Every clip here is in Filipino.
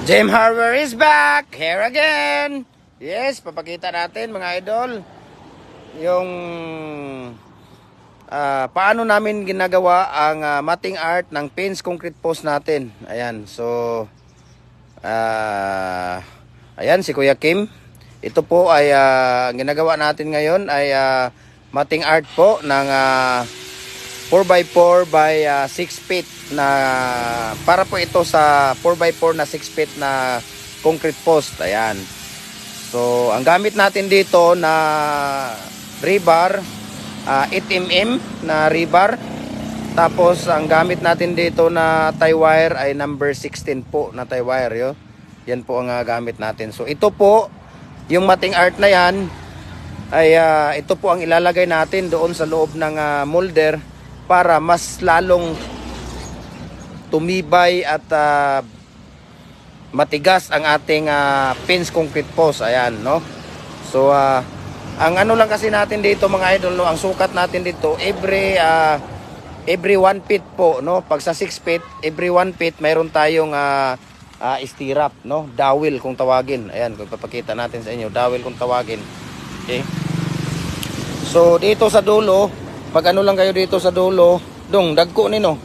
Jim Harbour is back! Here again! Yes, papakita natin mga idol yung paano namin ginagawa ang matting art ng Pins concrete post natin. Ayan, so ayan si Kuya Kim. Ito po ay ang ginagawa natin ngayon ay matting art po ng 4x4 by 6 feet na para po ito sa 4x4 na 6 feet na concrete post. Ayan. So, ang gamit natin dito na rebar, 8mm na rebar. Tapos, ang gamit natin dito na tie wire ay number 16 po na tie wire. Yo. Yan po ang gamit natin. So, ito po, yung matting art na yan, ay ito po ang ilalagay natin doon sa loob ng molder para mas lalong tumibay at matigas ang ating pins concrete post. Ayan, no? So, ang ano lang kasi natin dito mga idol, no? Ang sukat natin dito, every 1 feet po, no? Pag sa 6 feet, every 1 feet, mayroon tayong stirrup, no? Dowel kung tawagin. Ayan, kung papakita natin sa inyo, dowel kung tawagin. Okay? So, dito sa dulo, pag ano lang kayo dito sa dulo, dong, dagko ni no?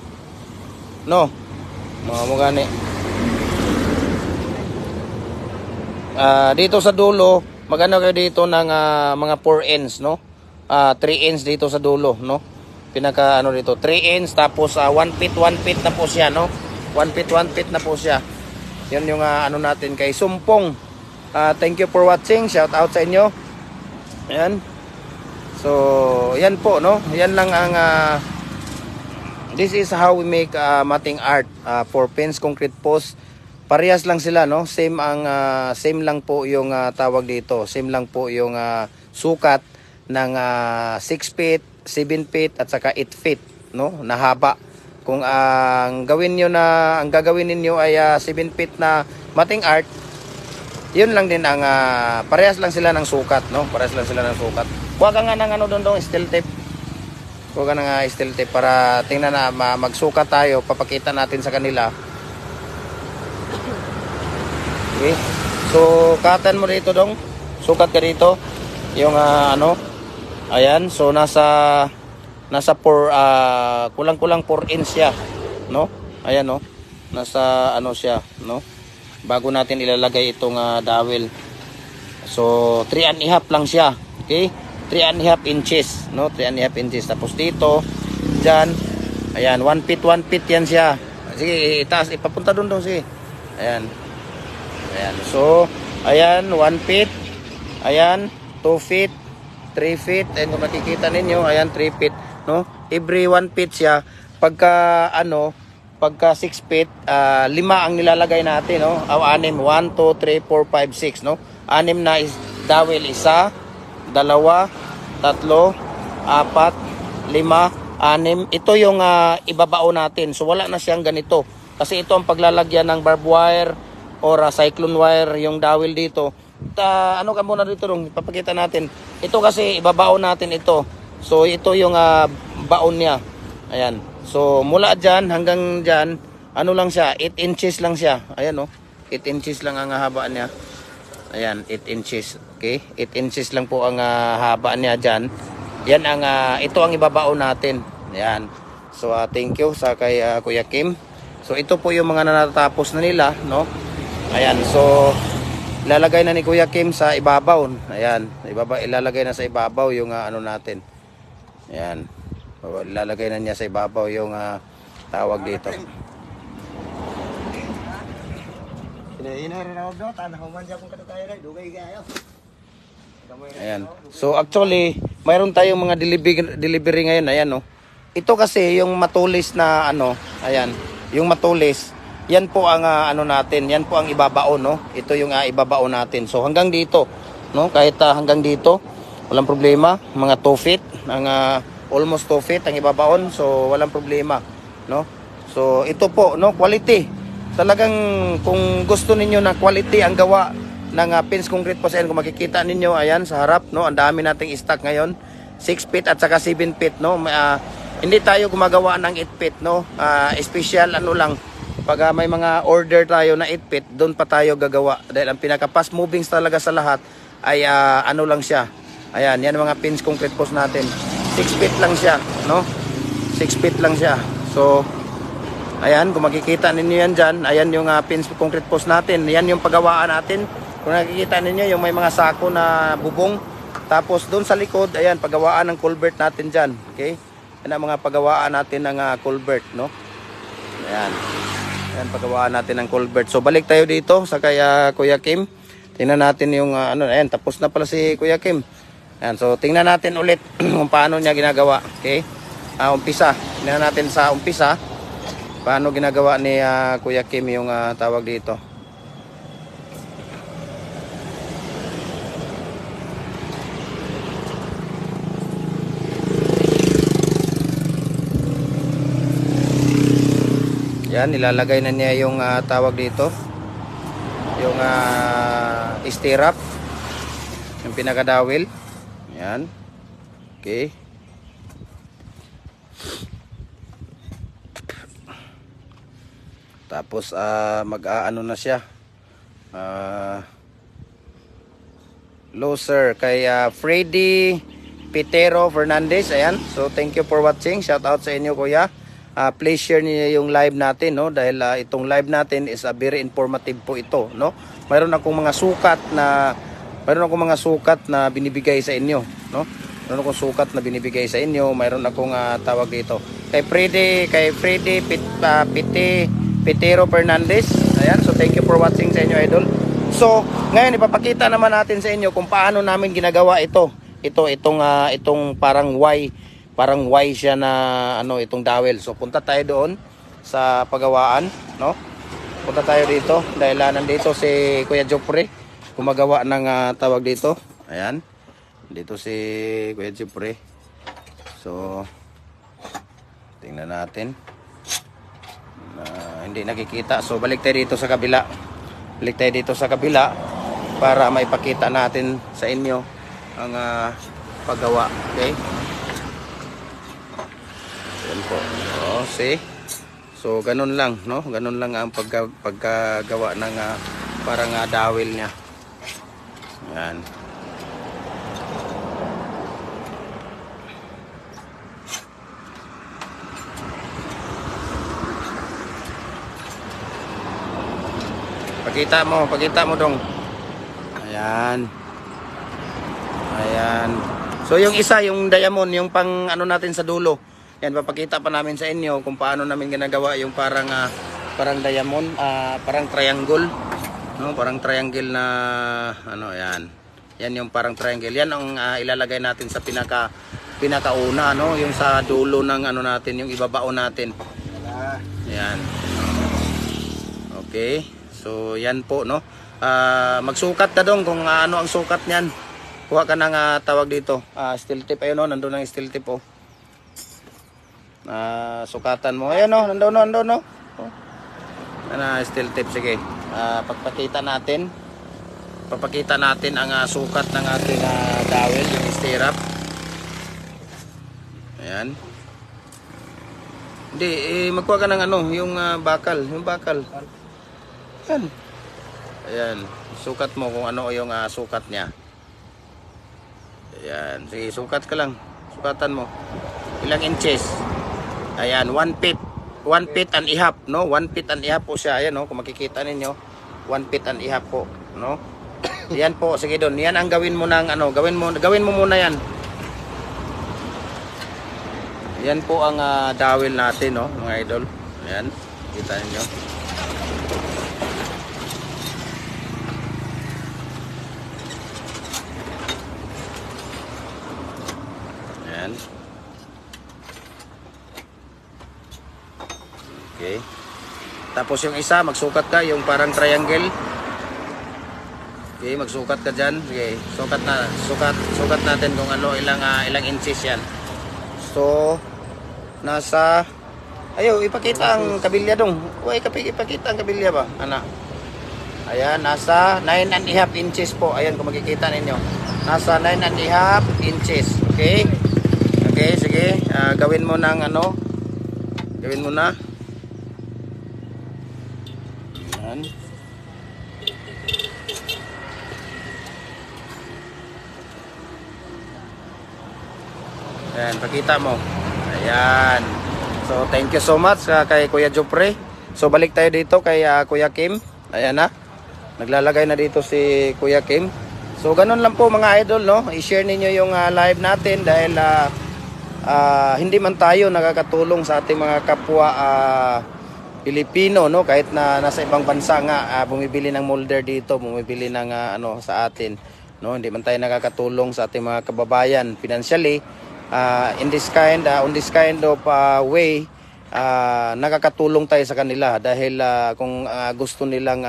No? Mo gani. Dito sa dulo, magano kayo dito ng mga 4 ends, no? 3 ends dito sa dulo, no? Pinaka ano dito, 3 ends tapos 1 feet na po siya, no? 1 feet na po siya. 'Yan yung ano natin kay Sumpong. Thank you for watching. Shout out sa inyo. Ayan. So, yan po, no? Yan lang ang this is how we make matting art for pins concrete post. Parehas lang sila, no? Same lang po yung tawag dito. Same lang po yung sukat ng 6 feet, 7 feet at saka 8 feet, no? Na haba. Kung ang gagawin ninyo ay 7 feet na matting art, yun lang din ang parehas lang sila ng sukat, no? Parehas lang sila ng sukat. Huwag ka nga ng ano doon steel tape. Huwag ka ng steel tape para tingnan na magsukat tayo, papakita natin sa kanila. Okay. So, katan mo dito dong. Sukat ka dito. Yung ano. Ayan, so nasa 4 kulang-kulang 4 inch siya, no? Ayan, no. Nasa ano siya, no? Bago natin ilalagay itong dowel. So 3.5 lang siya. Okay? 3.5 inches, no? 3.5 inches. Tapos dito, dyan, ayan, 1 feet yan siya. Sige, itaas, ipapunta doon sige. Ayan. Ayan. So, ayan, 1 feet. Ayan, 2 feet, 3 feet. Ayan, kung makikita ninyo, ayan, 3 feet, no? Every 1 feet siya. Pagka 6 feet, 5 ang nilalagay natin, no? 6. 1, 2, 3, 4, 5, 6, no? 6 na is dowel, 1, 2, 3, 4, 5, 6. Ito yung ibabao natin. So wala na siyang ganito. Kasi ito ang paglalagyan ng barbed wire or cyclone wire, yung dowel dito. Ano ka muna dito nung ipapakita natin. Ito kasi ibabao natin ito. So ito yung baon niya. Ayan. So mula dyan hanggang dyan, ano lang siya, 8 inches lang siya. Ayan, oh. 8 inches lang ang haba niya. Ayan, 8 inches. Okay? 8 inches lang po ang haba niya dyan. Yan ang, ito ang ibabao natin. Ayan. So, thank you sa kay Kuya Kim. So, ito po yung mga natatapos na nila, no? Ayan. So, ilalagay na ni Kuya Kim sa ibabaw. Ayan. Ilalagay na sa ibabaw yung ano natin. Ayan. So, ilalagay na niya sa ibabaw yung tawag dito. Ayan. So actually, mayroon tayong mga delivery ngayon. Ayan, no. Ito kasi yung matulis na ano, ayan, yung matulis. Yan po ang ano natin, yan po ang ibabao, no. Ito yung ibabao natin. So hanggang dito, no, kahit hanggang dito, walang problema. Mga 2 feet, ang almost 2 feet ang ibabaon. So walang problema, no. So ito po, no, quality. Talagang kung gusto ninyo na quality ang gawa ng pins concrete post, kung makikita ninyo, ayan sa harap, no, ang dami nating stock ngayon, 6 feet at saka 7 feet, no. Hindi tayo gumagawa ng 8 feet, no. Special ano lang, Pag may mga order tayo na 8 feet, doon pa tayo gagawa. Dahil ang pinaka fast moving talaga sa lahat ay ano lang siya. Ayan, yan mga pins concrete post natin. 6 feet lang siya, no? 6 feet lang siya. So, ayan, kung makikita ninyo yan dyan, ayan yung pins concrete post natin. Yan yung paggawaan natin. Kung nakikita ninyo, yung may mga sako na bubong. Tapos, doon sa likod, ayan, paggawaan ng culvert natin dyan. Okay? Yan ang mga paggawaan natin ng culvert, no? Ayan. Ayan, paggawaan natin ng culvert. So, balik tayo dito sa kay Kuya Kim. Tingnan natin yung, ayan, tapos na pala si Kuya Kim. Ayan, so, tingnan natin ulit kung paano niya ginagawa. Okay? Umpisa. Tingnan natin sa umpisa. Paano ginagawa ni Kuya Kim yung tawag dito. Yan, nilalagay na niya yung tawag dito. Yung stirrup. Yung pinakadawil. Yan. Okay. Tapos mag-aano na siya. Loser kay Freddy Pitero Fernandez. Ayan. So thank you for watching. Shout out sa inyo, kuya. Please share niyo yung live natin, no, dahil itong live natin is very informative po ito, no. Mayroon akong mga sukat na binibigay sa inyo, no. Mayroon akong sukat na binibigay sa inyo. Mayroon akong tawag dito kay Freddy Pitero Fernandez. Ayan, so thank you for watching sa inyo, idol. So ngayon ipapakita naman natin sa inyo kung paano namin ginagawa itong parang Y siya na itong dowel. So punta tayo doon sa pagawaan, no? Punta tayo dito dahil nandito si Kuya Jopre gumagawa ng tawag dito. Ayan. Dito si Kuya Jopre. So tingnan natin. Hindi nakikita. So balik tayo dito sa kabila. Balik tayo dito sa kabila para maipakita natin sa inyo ang paggawa. Okay? Yan po. Oh, see? So, ganun lang, no? Ganun lang ang pagkagawa ng parang dawil niya. Yan. Pakita mo dong. Ayan. Ayan. So, yung isa, yung diamond, yung pang natin sa dulo. Yan, papakita pa namin sa inyo kung paano namin ginagawa yung parang diamond, parang triangle, no? Parang triangle na yan. Yan yung parang triangle. Yan ang ilalagay natin sa pinakauna, no? Yung sa dulo ng natin, yung ibabao natin. Yan. Okay. So, yan po, no? Magsukat ka dong kung ano ang sukat niyan. Kuha ka ng tawag dito, steel tip. Ayun, no? Nandun ang steel tip, oh. Sukatan mo. Ayan, no? Nandun, no? Oh. Steel tip. Sige. Papakita natin ang sukat ng ating dowel, yung stirrup. Ayan. Hindi, magkuha ka ng yung bakal. Yung bakal. Ayan. Ayan. Sukat mo kung ano yung sukat niya. Ayan. Sige, sukat ka lang. Sukatan mo. Ilang inches? Ayan, 1 feet. 1 feet and a half, no? 1 feet and a half po siya. Ayan, no? Kung makikita ninyo, 1 feet and a half po, no? Yan po, sige doon. Yan ang gawin mo ng gawin mo muna yan. Yan po ang dowel natin, no, mga idol. Ayan, kita niyo. Ayan. Okay. Tapos yung isa, magsukat ka, yung parang triangle. Okay, magsukat ka dyan. Okay, sukat natin kung ilang inches yan. So, nasa, ipakita ang kabilya dong. Ipakita ang kabilya ba? Ayan, nasa 9.5 inches po. Ayan, kung makikita ninyo. Nasa 9.5 inches. Okay? Okay, sige. Gawin mo ng gawin mo na. Ayan, pakita mo. Ayan. So, thank you so much kay Kuya Jopre. So, balik tayo dito kay Kuya Kim. Ayan na. Naglalagay na dito si Kuya Kim. So, ganun lang po mga idol, no? I-share ninyo yung live natin dahil hindi man tayo nakakatulong sa ating mga kapwa Pilipino, no? Kahit na nasa ibang bansa nga bumibili ng molder dito, bumibili ng ano sa atin, no? Hindi man tayo nakakatulong sa ating mga kababayan financially. On this kind of way, nakakatulong tayo sa kanila dahil kung gusto nilang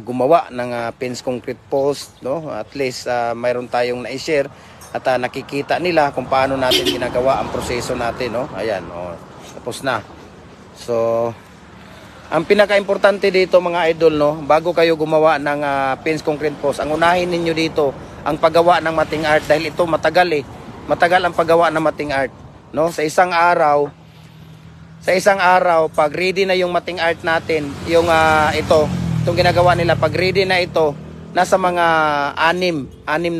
gumawa ng fence concrete post, no, at least mayroon tayong na-share at nakikita nila kung paano natin ginagawa ang proseso natin, no. Ayan, tapos na. So, ang pinaka-importante dito mga idol, no, bago kayo gumawa ng fence concrete post, ang unahin ninyo dito ang paggawa ng mating art dahil ito matagal Matagal ang paggawa ng mating art, no? Sa isang araw pag ready na yung mating art natin, yung itong ginagawa nila, pag ready na ito, nasa mga anim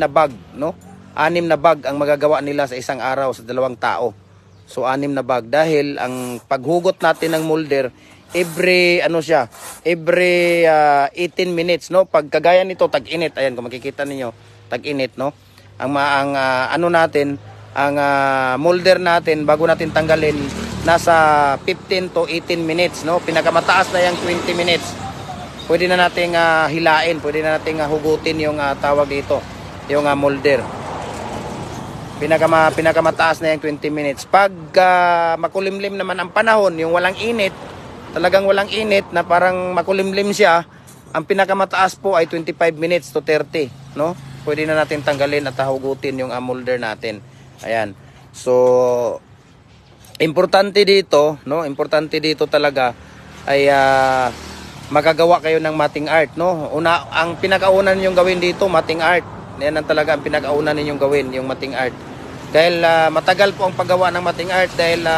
na bag, no? 6 na bag ang magagawa nila sa isang araw sa 2 tao. So 6 na bag dahil ang paghugot natin ng molder every 18 minutes, no? Pag kagaya nito tag-init, ayan kung makikita niyo, tag-init, no? Ang molder natin bago natin tanggalin nasa 15 to 18 minutes, no? Pinakamataas na yung 20 minutes. Pwede na nating hilain, pwede na nating hugutin yung tawag dito, yung molder. Pinakamataas na yung 20 minutes. Pag makulimlim naman ang panahon, yung walang init, talagang walang init na parang makulimlim siya, ang pinakamataas po ay 25 minutes to 30, no? Pwede na natin tanggalin at hugutin yung molder natin. Ayan. So, importante dito, no? Importante dito talaga ay magagawa kayo ng mating art, no? Ang pinakauna ninyong gawin dito, mating art. Yan ang talaga ang pinakauna ninyong gawin, yung mating art. Dahil matagal po ang paggawa ng mating art dahil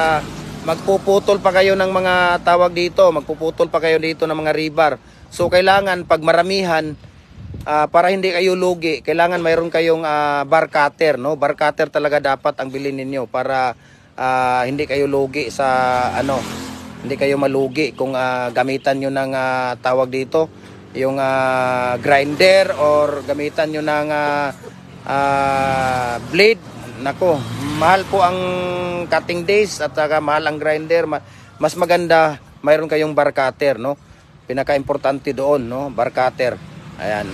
magpuputol pa kayo ng mga tawag dito, magpuputol pa kayo dito ng mga rebar. So, kailangan pag maramihan, para hindi kayo lugi, kailangan mayroon kayong bar cutter, no? Bar cutter talaga dapat ang bilhin ninyo para hindi kayo lugi sa hindi kayo malugi kung gamitan nyo ng tawag dito, yung grinder or gamitan nyo ng blade. Nako, mahal po ang cutting days at saka mahal ang grinder. Mas maganda mayroon kayong bar cutter, no? Pinaka-importante doon, no? Bar cutter. Ayan.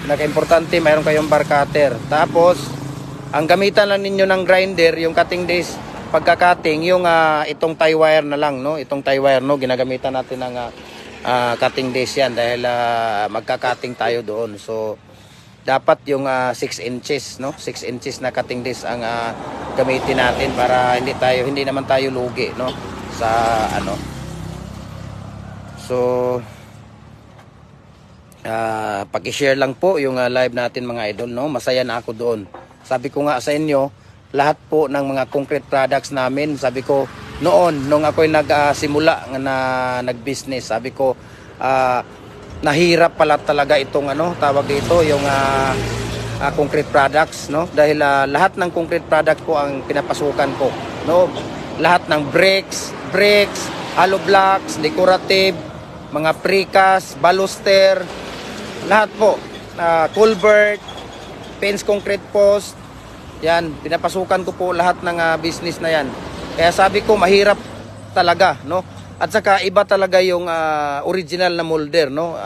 Pinaka-importante, mayroon kayong bar cutter. Tapos, ang gamitan lang ninyo ng grinder, yung cutting disc, pagka-cutting, yung itong tie wire na lang, no? Itong tie wire, no? Ginagamitan natin ng cutting disc yan dahil magka-cutting tayo doon. So, dapat yung 6 inches, no? 6 inches na cutting disc ang gamitin natin para hindi naman tayo lugi, no? Sa So, paki-share lang po yung live natin mga idol, no? Masaya na ako doon. Sabi ko nga sa inyo, lahat po ng mga concrete products namin, sabi ko noon nung ako'y nagsimula na nag-business, sabi ko nahirap pala talaga itong tawag dito yung concrete products, no? Dahil lahat ng concrete product po ang pinapasukan ko, no? Lahat ng bricks, hollow blocks, decorative, mga precast, baluster, lahat po, culvert, fence concrete post, yan, pinapasukan ko po lahat ng business na yan. Kaya sabi ko mahirap talaga, no? At saka iba talaga yung original na molder, no?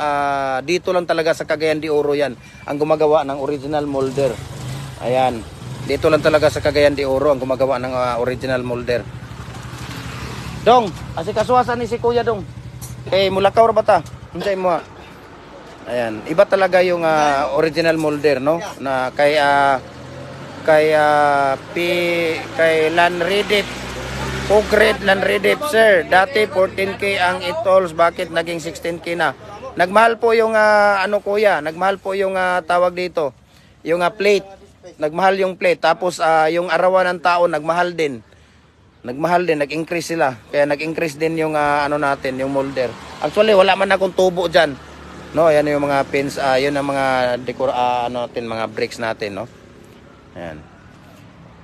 Dito lang talaga sa Cagayan de Oro yan ang gumagawa ng original molder. Ayan, dito lang talaga sa Cagayan de Oro ang gumagawa ng original molder. Dong, asikasuhasan ni si Kuya Dong. Mulakaw ra bata. Unsay mo? Ayan, iba talaga yung original molder, no? Na kay Lanredip. Upgrade Lanredip, sir. Dati 14k ang itols, bakit naging 16k na? Nagmahal po yung kuya, nagmahal po yung tawag dito, yung plate. Nagmahal yung plate. Tapos yung arawan ng tao nagmahal din. Nag-increase sila. Kaya nag-increase din yung natin, yung molder. Actually, wala man akong tubo diyan. No, ayan yung mga pins, yun ang mga ano natin, mga bricks natin, no. Ayan.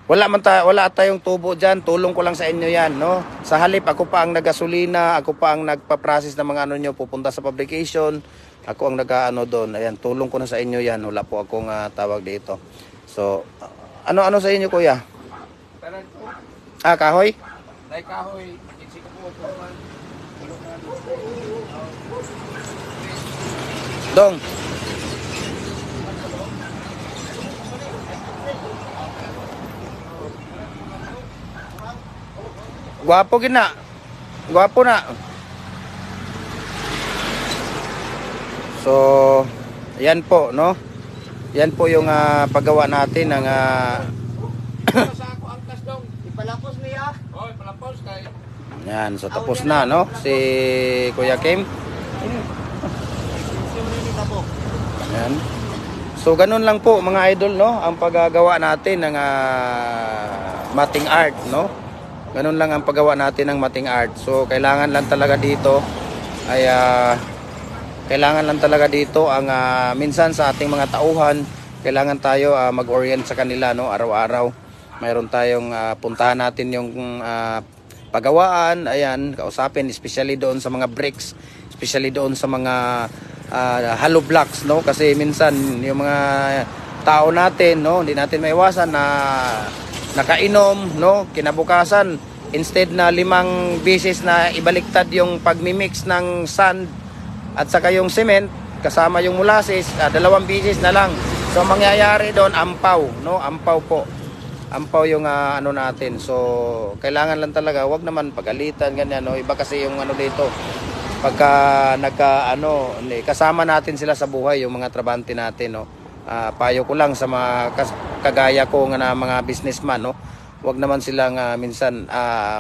Wala tayong tubo diyan, tulong ko lang sa inyo 'yan, no. Sa halip ako pa ang nagasolina, ako pa ang nagpa-process ng mga ano nyo pupunta sa fabrication. Ako ang nag-aano doon. Ayan, tulong ko na sa inyo 'yan. Wala po akong tawag dito. So, ano sa inyo, kuya? Kahoy? Kahoy. Dong. Gwapo gina. Gwapo na. So, yan po, no? Yan po yung paggawa natin ng Sa ako angkas dong. Ipalapos niya. Oh, ipalapos kay. yan, so tapos na, no? Si Kuya Kim. Yan. So, ganun lang po mga idol, no? Ang paggagawa natin ng mating art, no? Ganun lang ang paggawa natin ng mating art. So, kailangan lang talaga dito ay ang minsan sa ating mga tauhan, kailangan tayo mag-orient sa kanila, no, araw-araw. Mayroon tayong puntahan natin yung pagawaan, ayan, kausapin, especially doon sa mga bricks, especially doon sa mga hollow blocks, no, kasi minsan yung mga tao natin, no, hindi natin maiwasan na nakainom, no, kinabukasan instead na 5 beses na ibaliktad yung pagmimix ng sand at saka yung cement kasama yung molasses, 2 beses na lang. So mangyayari doon ampaw, no, ampaw po. Ampaw yung ano natin. So kailangan lang talaga, wag naman pagalitan ganyan, no. Iba kasi yung ano dito. Pagka kasama natin sila sa buhay, yung mga trabante natin, no. Payo ko lang sa mga kagaya ko nga na mga businessman, no. Wag naman silang minsan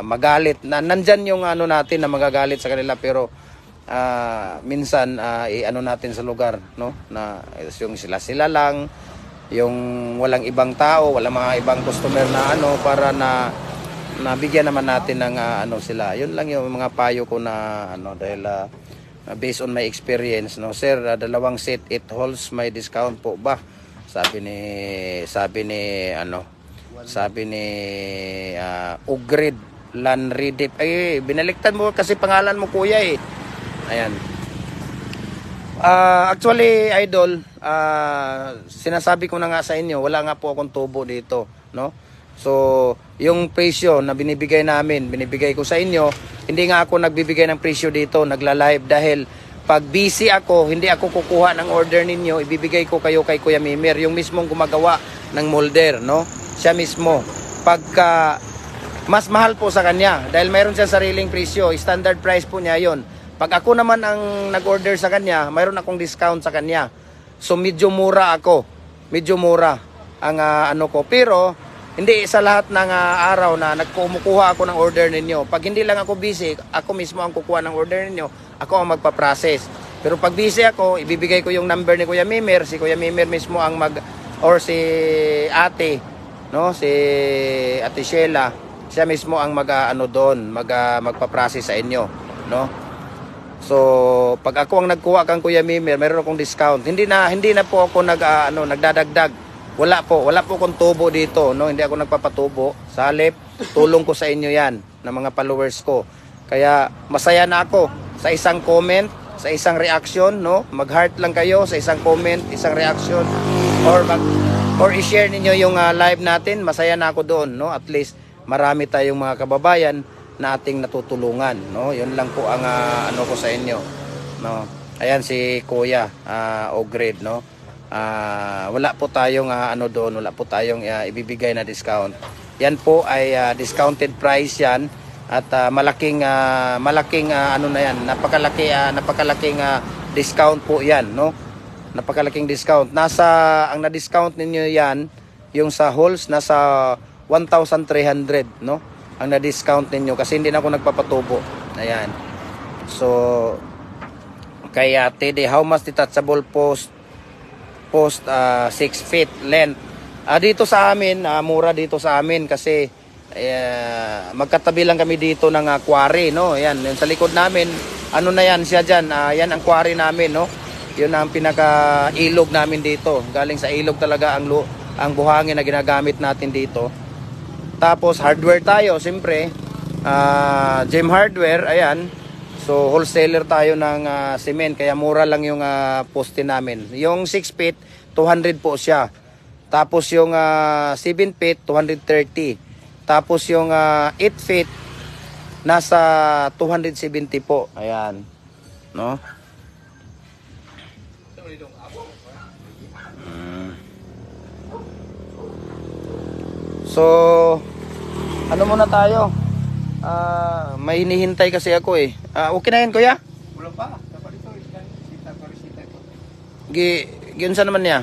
magalit. Nandyan yung ano natin na magagalit sa kanila, pero minsan i-ano natin sa lugar, no, na yung sila lang, yung walang ibang tao, walang mga ibang customer na ano, para na nabigyan naman natin ng ano sila. Yun lang yung mga payo ko na ano, dahil based on my experience, no. Sir, 2 set 8 holes, may discount po ba? Sabi ni Ugrid Lanridip. Ay, binaliktad mo kasi pangalan mo, kuya, eh. Ayan. Actually, idol, sinasabi ko na nga sa inyo, wala nga po akong tubo dito, no? So, yung presyo na binibigay ko sa inyo, hindi nga ako nagbibigay ng presyo dito, nagla-live, dahil pag busy ako, hindi ako kukuha ng order ninyo, ibibigay ko kayo kay Kuya Mimer, yung mismong gumagawa ng molder, no? Siya mismo. Pagka mas mahal po sa kanya, dahil mayroon siyang sariling presyo, standard price po niya yon. Pag ako naman ang nag-order sa kanya, mayroon akong discount sa kanya. So medyo mura ako. Medyo mura ang ano ko. Pero hindi sa lahat ng araw na nagkumukuha ako ng order ninyo. Pag hindi lang ako busy, ako mismo ang kukuha ng order ninyo. Ako ang magpa-process. Pero pag busy ako, ibibigay ko yung number ni Kuya Mimer. Si Kuya Mimer mismo ang or si ate, no? Si Ate Sheila. Siya mismo ang magpa-process sa inyo, no? So, pag ako ang nagkuha kang Kuya Mimer, meron akong discount. Hindi na po ako nagdadagdag. Wala po akong tubo dito, no? Hindi ako nagpapatubo. Sa halip, tulong ko sa inyo 'yan ng mga followers ko. Kaya masaya na ako sa isang comment, sa isang reaction, no? Mag-heart lang kayo sa isang comment, isang reaction, or i-share ninyo yung live natin. Masaya na ako doon, no? At least marami tayong mga kababayan na ating natutulungan, no? Yun lang po ang ano ko sa inyo, no? Ayan si Kuya Ogred, no? Wala po tayong wala po tayong ibibigay na discount. Yan po ay discounted price yan, at malaking ano na yan, napakalaking discount po yan, no? Napakalaking discount. Ang na-discount ninyo yan, yung sa halls nasa 1,300, no? Ang na-discount ninyo kasi hindi na ako nagpapatubo. Ayan. So, kaya TD, how much detachable post 6 feet length? Dito sa amin, mura dito sa amin kasi magkatabi lang kami dito ng quarry, no? Ayan, yung sa likod namin, ano na yan siya dyan, yan ang quarry namin, no? Yun ang pinaka ilog namin dito. Galing sa ilog talaga ang buhangin na ginagamit natin dito. Tapos hardware tayo, siyempre. Gem Hardware, ayan. So wholesaler tayo ng cement, kaya mura lang yung poste namin. Yung 6 feet, 200 po siya. Tapos yung 7 feet, 230. Tapos yung 8 feet, nasa 270 po. Ayan. No? So, ano muna tayo? May hinihintay kasi ako eh. Okay na yan, kuya? Wala pa. Dapat ito. Kita ko resita ko. Giunsa naman niya?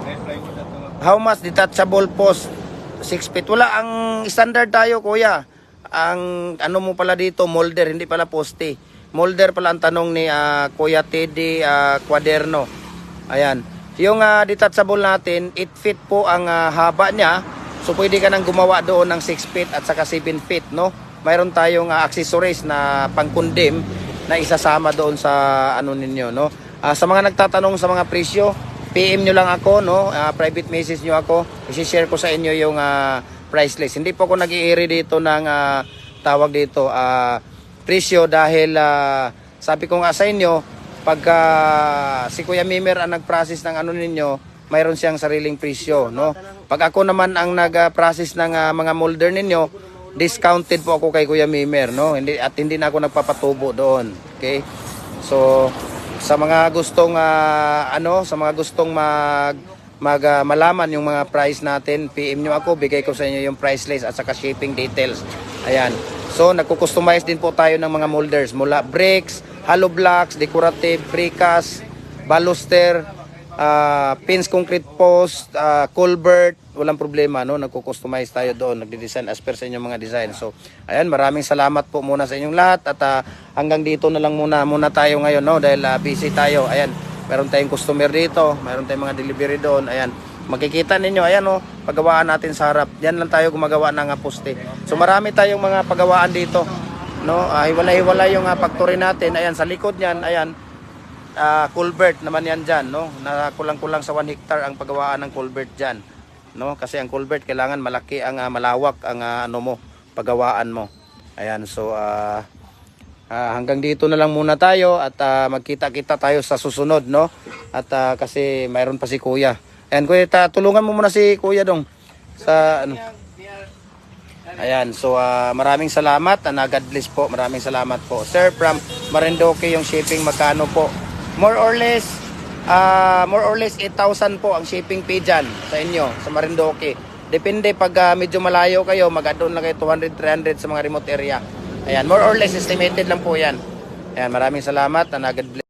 May plywood na ito. How much detachable post? 6 feet. Wala, ang standard tayo, kuya. Ang ano mo pala dito, molder, hindi pala poste. Molder pala ang tanong ni Kuya Teddy Cuaderno. Ayan. Yung detachable natin, 8 feet po ang haba niya. So pwede ka nang gumawa doon ng 6 feet at saka 7 feet, no? Mayroon tayong accessories na pangkundim na isasama doon sa ano ninyo, no? Sa mga nagtatanong sa mga presyo, PM nyo lang ako, no? Private message nyo ako. I-share ko sa inyo yung price list. Hindi po ako nag-i-iri dito ng tawag dito presyo dahil sabi ko nga sa inyo, pagka si Kuya Mimer ang nag-process ng ano ninyo, mayroon siyang sariling presyo, no? Pag ako naman ang nag-process ng mga molder ninyo, discounted po ako kay Kuya Mimer, no? Hindi na ako nagpapatubo doon. Okay? So sa mga gustong malaman yung mga price natin, PM nyo ako, bigay ko sa inyo yung price list at saka shipping details. Ayan. So nagko-customize din po tayo ng mga molders mula bricks, hollow blocks, decorative, precast, baluster, pins concrete post, culvert, walang problema, no? Nagko-customize tayo doon, nagde-design as per sa inyong mga design. So, ayan, maraming salamat po muna sa inyong lahat at hanggang dito na lang muna tayo ngayon, no? Dahil busy tayo. Ayan, meron tayong customer dito, meron tayong mga delivery doon. Ayan, makikita ninyo, ayan, no? Paggawaan natin sa harap. Diyan lang tayo gumagawa ng poste. So, marami tayong mga paggawaan dito, no? Hiwalay-hiwalay yung factory natin. Ayan, sa likod niyan, ayan, culvert naman yan dyan, no? Kulang-kulang sa 1 hectare ang paggawaan ng culvert dyan, no? Kasi ang culvert kailangan malaki ang malawak ang paggawaan mo. Ayan, so hanggang dito na lang muna tayo at magkita-kita tayo sa susunod, no? At kasi mayroon pa si Kuya. Ayan, Kuya, tulungan mo muna si Kuya dong sa ano. Ayan, so maraming salamat and God bless po. Maraming salamat po. Sir, from Marinduque yung shipping magkano po? More or less 8,000 po ang shipping fee dyan sa inyo, sa Marinduque. Depende pag medyo malayo kayo, mag-add-on lang kayo 200, 300 sa mga remote area. Ayan, more or less estimated lang po yan. Ayan, maraming salamat and God bless.